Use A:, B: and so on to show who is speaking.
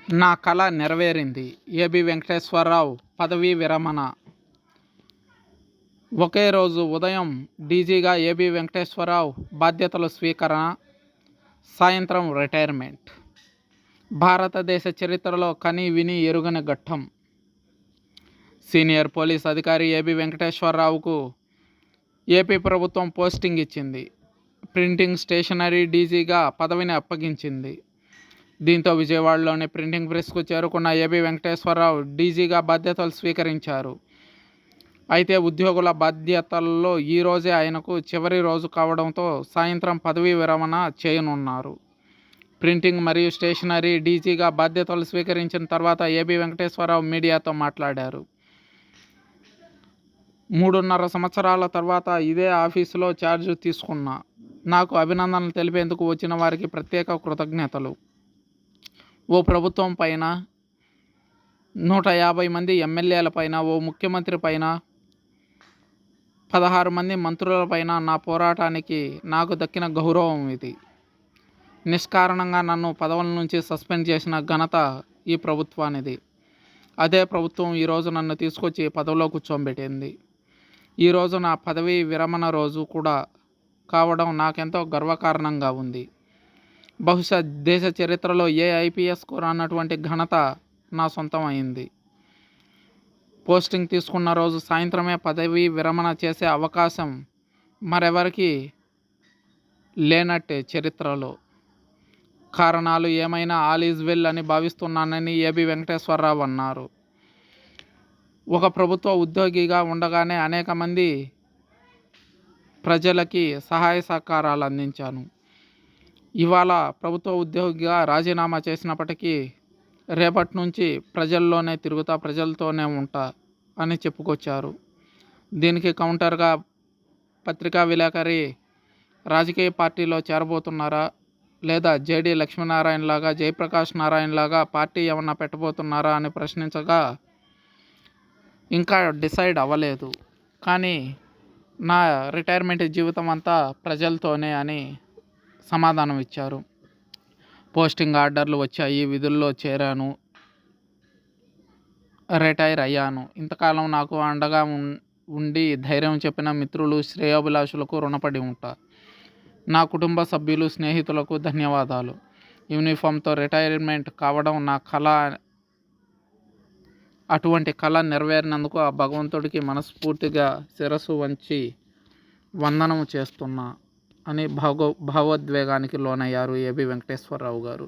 A: నా కల నెరవేరింది. ఏబి వెంకటేశ్వరరావు పదవీ విరమణ. ఒకే రోజు ఉదయం డీజీగా ఏబి వెంకటేశ్వరరావు బాధ్యతల స్వీకరణ, సాయంత్రం రిటైర్మెంట్. భారతదేశ చరిత్రలో కని విని ఎరుగని ఘట్టం. సీనియర్ పోలీస్ అధికారి ఏబి వెంకటేశ్వరరావుకు ఏపీ ప్రభుత్వం పోస్టింగ్ ఇచ్చింది. ప్రింటింగ్ స్టేషనరీ డీజీగా పదవిని అప్పగించింది. దీంతో విజయవాడలోని ప్రింటింగ్ ప్రెస్కు చేరుకున్న ఏబి వెంకటేశ్వరరావు డీజీగా బాధ్యతలు స్వీకరించారు. అయితే ఉద్యోగుల బాధ్యతల్లో ఈరోజే ఆయనకు చివరి రోజు కావడంతో సాయంత్రం పదవీ విరమణ చేయనున్నారు. ప్రింటింగ్ మరియు స్టేషనరీ డీజీగా బాధ్యతలు స్వీకరించిన తర్వాత ఏబి వెంకటేశ్వరరావు మీడియాతో మాట్లాడారు. 3.5 సంవత్సరాల తర్వాత ఇదే ఆఫీసులో ఛార్జ్ తీసుకున్నా. నాకు అభినందనలు తెలిపేందుకు వచ్చిన వారికి ప్రత్యేక కృతజ్ఞతలు. ఓ ప్రభుత్వం పైన, 150 మంది ఎమ్మెల్యేల పైన, ఓ ముఖ్యమంత్రి పైన, 16 మంది మంత్రుల పైన నా పోరాటానికి నాకు దక్కిన గౌరవం ఇది. నిష్కారణంగా నన్ను పదవుల నుంచి సస్పెండ్ చేసిన ఘనత ఈ ప్రభుత్వానిది. అదే ప్రభుత్వం ఈరోజు నన్ను తీసుకొచ్చి పదవిలో కూర్చోబెట్టింది. ఈరోజు నా పదవీ విరమణ రోజు కూడా కావడం నాకెంతో గర్వకారణంగా ఉంది. బహుశా దేశ చరిత్రలో ఏ ఐపీఎస్కు రానటువంటి ఘనత నా సొంతం అయింది. పోస్టింగ్ తీసుకున్న రోజు సాయంత్రమే పదవీ విరమణ చేసే అవకాశం మరెవరికి లేనట్టే చరిత్రలో. కారణాలు ఏమైనా ఆల్ ఈజ్ వెల్ అని భావిస్తున్నానని ఏబి వెంకటేశ్వరరావు అన్నారు. ఒక ప్రభుత్వ ఉద్యోగిగా ఉండగానే అనేక మంది ప్రజలకి సహాయ సహకారాలు అందించాను. ఇవాళ ప్రభుత్వ ఉద్యోగిగా రాజీనామా చేసినప్పటికీ రేపటి నుంచి ప్రజల్లోనే తిరుగుతా, ప్రజలతోనే ఉంటా అని చెప్పుకొచ్చారు. దీనికి కౌంటర్గా పత్రికా విలేకరి రాజకీయ పార్టీలో చేరబోతున్నారా, లేదా జేడి లక్ష్మీనారాయణ లాగా, జయప్రకాష్ నారాయణ లాగా పార్టీ ఏమన్నా పెట్టబోతున్నారా అని ప్రశ్నించగా ఇంకా డిసైడ్ అవ్వలేదు, కానీ నా రిటైర్మెంట్ జీవితం అంతా ప్రజలతోనే అని సమాధానం ఇచ్చారు. పోస్టింగ్ ఆర్డర్లు వచ్చాయి, విధుల్లో చేరాను, రిటైర్ అయ్యాను. ఇంతకాలం నాకు అండగా ఉండి ధైర్యం చెప్పిన మిత్రులు, శ్రేయోభిలాషులకు రుణపడి ఉంటా. నా కుటుంబ సభ్యులు, స్నేహితులకు ధన్యవాదాలు. యూనిఫామ్తో రిటైర్మెంట్ కావడం నా కల. అటువంటి కళ నెరవేరినందుకు ఆ భగవంతుడికి మనస్ఫూర్తిగా శిరస్సు వంచి వందనం చేస్తున్నా అని భావోద్వేగానికి లోనయ్యారు ఏబి వెంకటేశ్వరరావు గారు.